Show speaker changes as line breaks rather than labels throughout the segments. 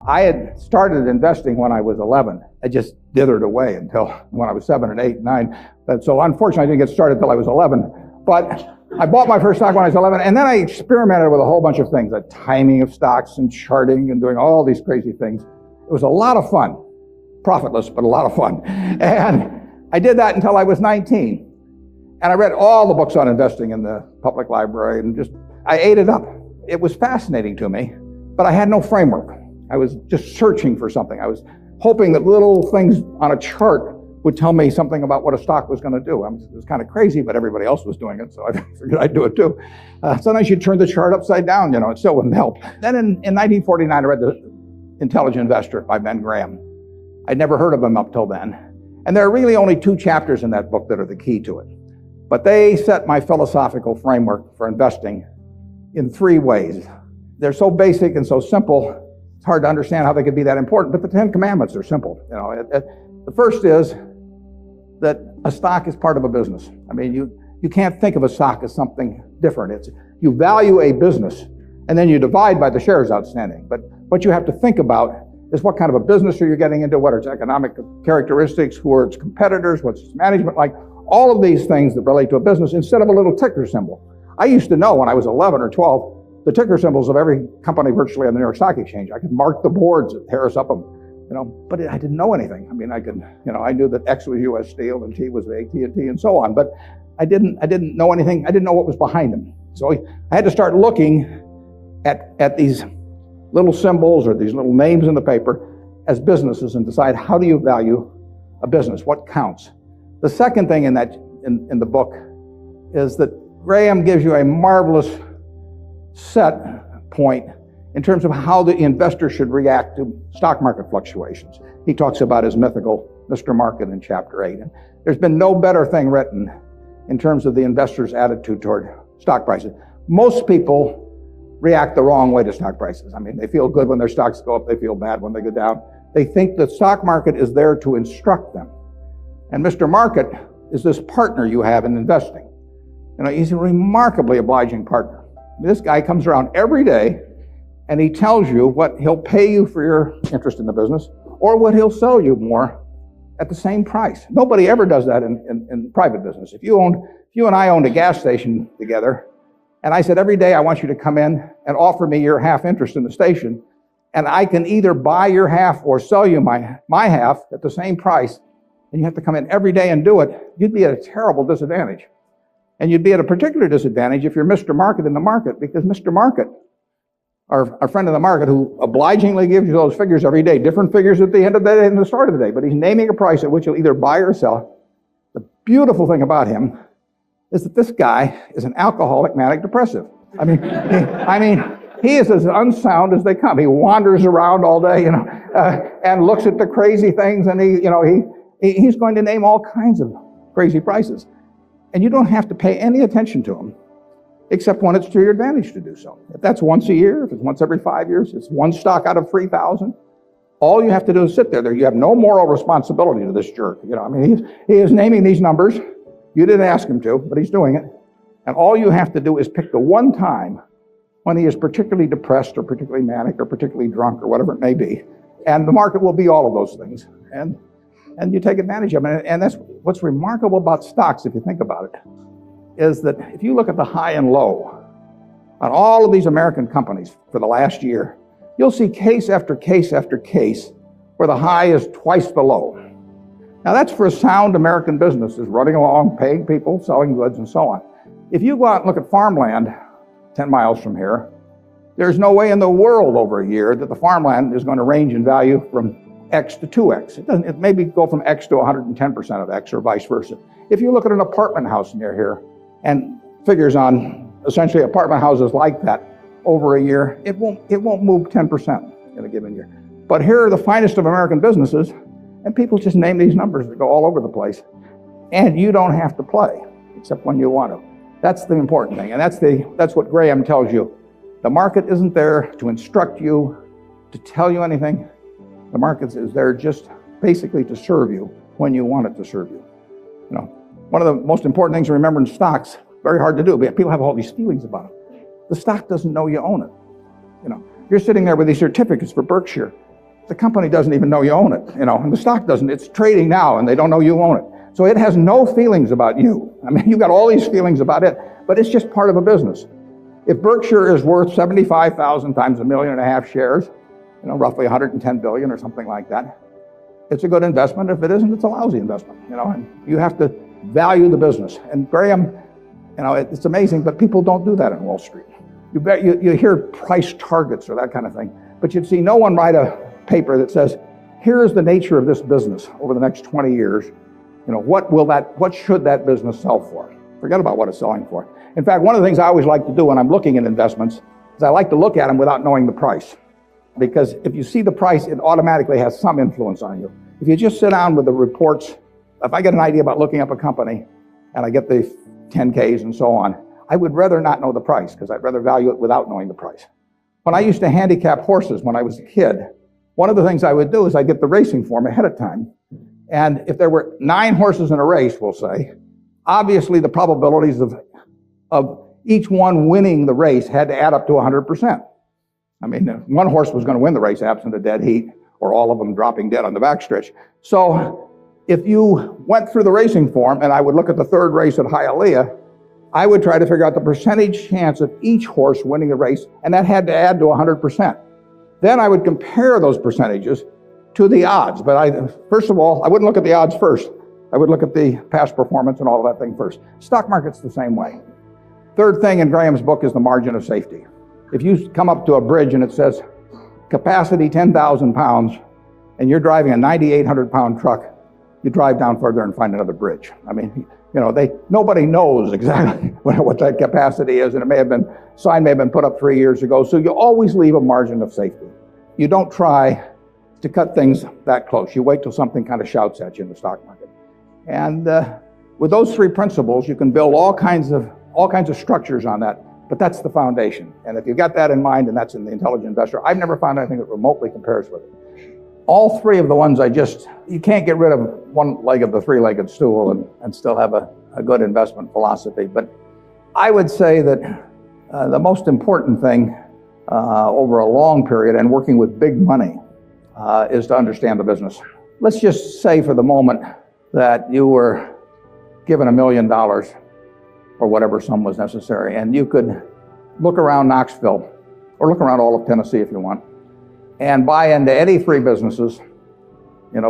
I had started investing when I was 11. I just dithered away until when I was 7 and 8 and 9. So unfortunately, I didn't get started until I was 11. But I bought my first stock when I was 11, and then I experimented with a whole bunch of things, like timing of stocks and charting and doing all these crazy things. It was a lot of fun. Profitless, but a lot of fun. And I did that until I was 19. And I read all the books on investing in the public library, and I ate it up. It was fascinating to me, but I had no framework. I was just searching for something. I was hoping that little things on a chart would tell me something about what a stock was going to do. It was kind of crazy, but everybody else was doing it, so I figured I'd do it too. Sometimes you'd turn the chart upside down, it still wouldn't help. Then in 1949, I read The Intelligent Investor by Ben Graham. I'd never heard of him up till then. And there are really only 2 chapters in that book that are the key to it. But they set my philosophical framework for investing in 3 ways. They're so basic and so simple, it's hard to understand how they could be that important, but the 10 Commandments are simple. The first is that a stock is part of a business. I mean, you can't think of a stock as something different. You value a business, and then you divide by the shares outstanding. But what you have to think about is what kind of a business are you getting into, what are its economic characteristics, who are its competitors, what's its management like, all of these things that relate to a business instead of a little ticker symbol. I used to know when I was 11 or 12 the ticker symbols of every company virtually on the New York Stock Exchange. I could mark the boards at Harris Upham, but I didn't know anything. I mean, I knew that X was U.S. Steel and T was AT&T and so on, but I didn't know anything. I didn't know what was behind them. So I had to start looking at these little symbols or these little names in the paper as businesses and decide, how do you value a business? What counts? The second thing in the book is that Graham gives you a marvelous set point in terms of how the investor should react to stock market fluctuations. He talks about his mythical Mr. Market in chapter 8. And there's been no better thing written in terms of the investor's attitude toward stock prices. Most people react the wrong way to stock prices. I mean, they feel good when their stocks go up, they feel bad when they go down. They think the stock market is there to instruct them. And Mr. Market is this partner you have in investing. He's a remarkably obliging partner. This guy comes around every day and he tells you what he'll pay you for your interest in the business or what he'll sell you more at the same price. Nobody ever does that in private business. If you and I owned a gas station together, and I said, every day I want you to come in and offer me your half interest in the station, and I can either buy your half or sell you my half at the same price, and you have to come in every day and do it, you'd be at a terrible disadvantage. And you'd be at a particular disadvantage if you're Mr. Market in the market, because Mr. Market, our friend in the market who obligingly gives you those figures every day, different figures at the end of the day and the start of the day, but he's naming a price at which you'll either buy or sell. The beautiful thing about him is that this guy is an alcoholic manic depressive. I mean, he is as unsound as they come. He wanders around all day, and looks at the crazy things, and he's going to name all kinds of crazy prices. And you don't have to pay any attention to him, except when it's to your advantage to do so. If that's once a year, if it's once every 5 years, it's one stock out of 3,000. All you have to do is sit there. You have no moral responsibility to this jerk. He is naming these numbers. You didn't ask him to, but he's doing it. And all you have to do is pick the one time when he is particularly depressed or particularly manic or particularly drunk or whatever it may be. And the market will be all of those things. And you take advantage of it. And that's what's remarkable about stocks, if you think about it, is that if you look at the high and low on all of these American companies for the last year, you'll see case after case after case where the high is twice the low. Now that's for sound American businesses running along, paying people, selling goods, and so on. If you go out and look at farmland 10 miles from here, there's no way in the world over a year that the farmland is going to range in value from X to 2X. It maybe go from X to 110% of X or vice versa. If you look at an apartment house near here and figures on essentially apartment houses like that over a year, it won't move 10% in a given year. But here are the finest of American businesses, and people just name these numbers that go all over the place. And you don't have to play, except when you want to. That's the important thing, and that's what Graham tells you. The market isn't there to instruct you, to tell you anything. The market is there just basically to serve you when you want it to serve you. One of the most important things to remember in stocks, very hard to do, but people have all these feelings about it. The stock doesn't know you own it. You're sitting there with these certificates for Berkshire, the company doesn't even know you own it, and the stock doesn't. It's trading now, and they don't know you own it. So it has no feelings about you. I mean, you've got all these feelings about it, but it's just part of a business. If Berkshire is worth 75,000 times 1.5 million shares, roughly 110 billion or something like that, it's a good investment. If it isn't, it's a lousy investment, and you have to value the business. And Graham, it's amazing, but people don't do that in Wall Street. You hear price targets or that kind of thing, but you'd see no one write a paper that says, here is the nature of this business over the next 20 years. What should that business sell for? Forget about what it's selling for. In fact, one of the things I always like to do when I'm looking at investments is I like to look at them without knowing the price. Because if you see the price, it automatically has some influence on you. If you just sit down with the reports, if I get an idea about looking up a company and I get the 10Ks and so on, I would rather not know the price because I'd rather value it without knowing the price. When I used to handicap horses when I was a kid, one of the things I would do is I'd get the racing form ahead of time. And if there were 9 horses in a race, we'll say, obviously the probabilities of each one winning the race had to add up to 100%. I mean, one horse was going to win the race absent a dead heat, or all of them dropping dead on the backstretch. So if you went through the racing form, and I would look at the 3rd race at Hialeah, I would try to figure out the percentage chance of each horse winning the race, and that had to add to 100%. Then I would compare those percentages to the odds. But first of all, I wouldn't look at the odds first. I would look at the past performance and all of that thing first. Stock market's the same way. Third thing in Graham's book is the margin of safety. If you come up to a bridge and it says capacity 10,000 pounds and you're driving a 9,800 pound truck, you drive down further and find another bridge. I mean, nobody knows exactly what that capacity is, and sign may have been put up 3 years ago. So you always leave a margin of safety. You don't try to cut things that close. You wait till something kind of shouts at you in the stock market. And with those 3 principles, you can build all kinds of structures on that. But that's the foundation. And if you've got that in mind, and that's in the Intelligent Investor, I've never found anything that remotely compares with it. All 3 of the ones you can't get rid of one leg of the 3-legged stool and still have a good investment philosophy. But I would say that the most important thing over a long period and working with big money is to understand the business. Let's just say for the moment that you were given $1 million or whatever sum was necessary, and you could look around Knoxville or look around all of Tennessee if you want and buy into any 3 businesses,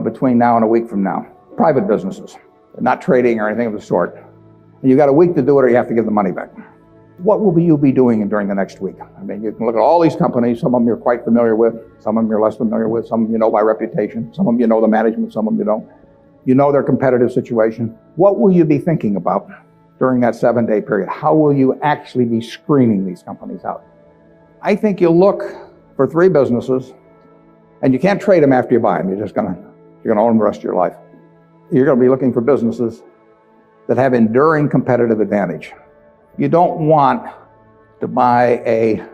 between now and a week from now, private businesses, not trading or anything of the sort. And you got a week to do it or you have to give the money back. What will you be doing during the next week? I mean, you can look at all these companies. Some of them you're quite familiar with, some of them you're less familiar with, some of them you know by reputation, some of them you know the management, some of them you don't. You know their competitive situation. What will you be thinking about during that 7-day period? How will you actually be screening these companies out? I think you'll look for 3 businesses, and you can't trade them after you buy them. You're gonna own them the rest of your life. You're gonna be looking for businesses that have enduring competitive advantage. You don't want to buy a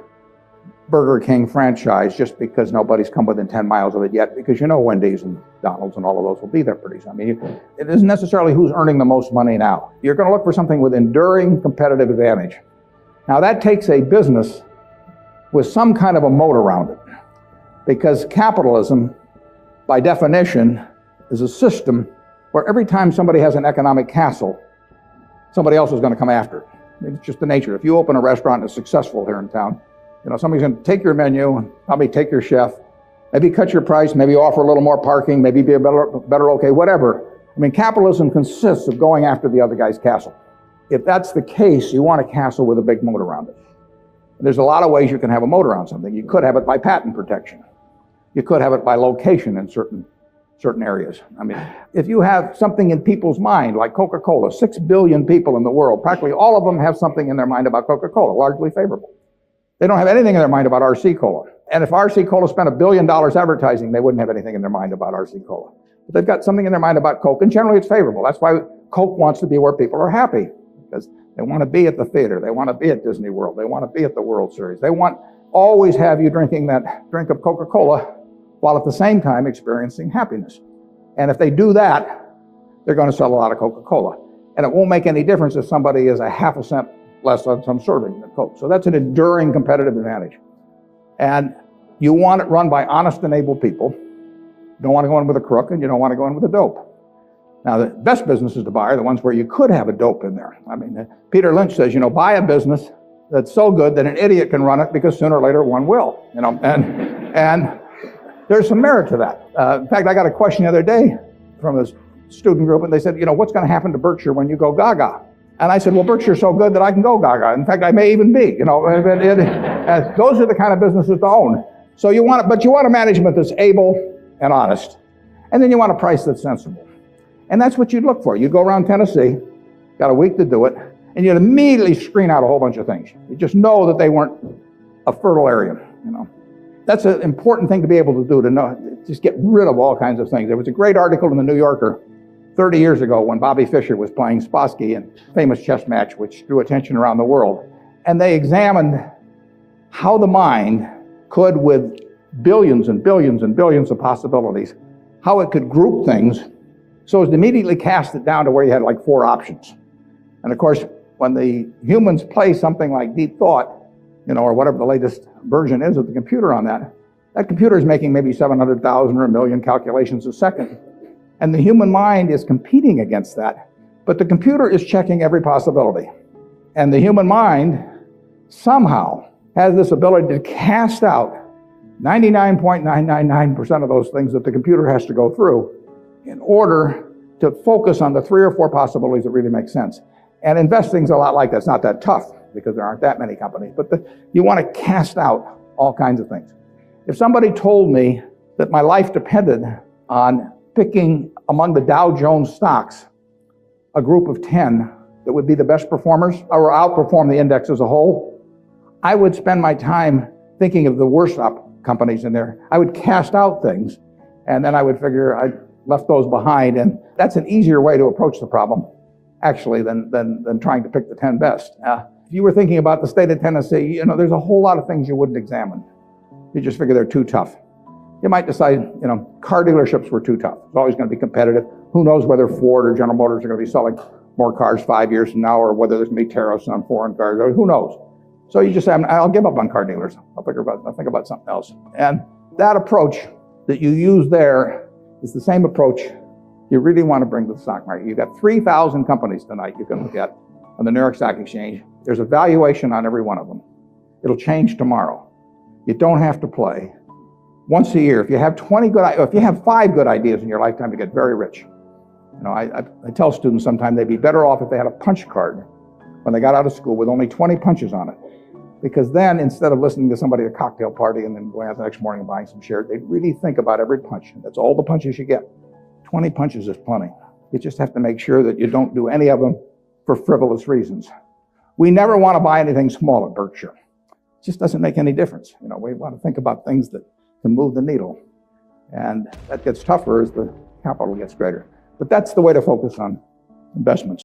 Burger King franchise just because nobody's come within 10 miles of it yet, because Wendy's and McDonald's and all of those will be there pretty soon. I mean, it isn't necessarily who's earning the most money now. You're going to look for something with enduring competitive advantage. Now that takes a business with some kind of a moat around it, because capitalism, by definition, is a system where every time somebody has an economic castle, somebody else is going to come after it. I mean, it's just the nature. If you open a restaurant that's successful here in town, somebody's going to take your menu and probably take your chef, maybe cut your price, maybe offer a little more parking, maybe be a better okay, whatever. I mean, capitalism consists of going after the other guy's castle. If that's the case, you want a castle with a big moat around it. There's a lot of ways you can have a moat around something. You could have it by patent protection. You could have it by location in certain areas. I mean, if you have something in people's mind, like Coca-Cola, 6 billion people in the world, practically all of them have something in their mind about Coca-Cola, largely favorable. They don't have anything in their mind about RC Cola. And if RC Cola spent $1 billion advertising, they wouldn't have anything in their mind about RC Cola. But they've got something in their mind about Coke, and generally it's favorable. That's why Coke wants to be where people are happy, because they want to be at the theater. They want to be at Disney World. They want to be at the World Series. They want always have you drinking that drink of Coca-Cola while at the same time experiencing happiness. And if they do that, they're going to sell a lot of Coca-Cola. And it won't make any difference if somebody is a half a cent less on some serving than Coke. So that's an enduring competitive advantage. And you want it run by honest and able people. You don't want to go in with a crook, and you don't want to go in with a dope. Now, the best businesses to buy are the ones where you could have a dope in there. I mean, Peter Lynch says, buy a business that's so good that an idiot can run it, because sooner or later one will, and there's some merit to that. In fact, I got a question the other day from a student group, and they said, what's going to happen to Berkshire when you go gaga? And I said, well, Berkshire's so good that I can go gaga. In fact, I may even be, those are the kind of businesses to own. So you want a management that's able and honest. And then you want a price that's sensible. And that's what you'd look for. You'd go around Tennessee, got a week to do it, and you'd immediately screen out a whole bunch of things. You just know that they weren't a fertile area, That's an important thing to be able to do, to know, just get rid of all kinds of things. There was a great article in the New Yorker 30 years ago when Bobby Fischer was playing Spassky in a famous chess match which drew attention around the world. And they examined how the mind could, with billions and billions and billions of possibilities, how it could group things so as to immediately cast it down to where you had like 4 options. And of course, when the humans play something like deep thought, or whatever the latest version is of the computer on that computer is making maybe 700,000 or 1 million calculations a second. And the human mind is competing against that. But the computer is checking every possibility. And the human mind somehow has this ability to cast out 99.999% of those things that the computer has to go through in order to focus on the 3 or 4 possibilities that really make sense. And investing's a lot like that. It's not that tough because there aren't that many companies, but you want to cast out all kinds of things. If somebody told me that my life depended on picking among the Dow Jones stocks a group of 10 that would be the best performers or outperform the index as a whole, I would spend my time thinking of the worst companies in there. I would cast out things, and then I would figure I left those behind, and that's an easier way to approach the problem, actually, than trying to pick the 10 best. If you were thinking about the state of Tennessee, there's a whole lot of things you wouldn't examine. You just figure they're too tough. You might decide, car dealerships were too tough. It's always going to be competitive. Who knows whether Ford or General Motors are going to be selling more cars 5 years from now, or whether there's going to be tariffs on foreign cars, or who knows. So you just say, I'll give up on car dealers. I'll think about something else. And that approach that you use there is the same approach you really want to bring to the stock market. You've got 3,000 companies tonight you can look at on the New York Stock Exchange. There's a valuation on every one of them. It'll change tomorrow. You don't have to play. Once a year, if you have 5 good ideas in your lifetime, you get very rich. I tell students sometimes they'd be better off if they had a punch card when they got out of school with only 20 punches on it. Because then, instead of listening to somebody at a cocktail party and then going out the next morning and buying some shares, they'd really think about every punch. That's all the punches you get. 20 punches is plenty. You just have to make sure that you don't do any of them for frivolous reasons. We never want to buy anything small at Berkshire. It just doesn't make any difference. We want to think about things that can move the needle. And that gets tougher as the capital gets greater. But that's the way to focus on investments.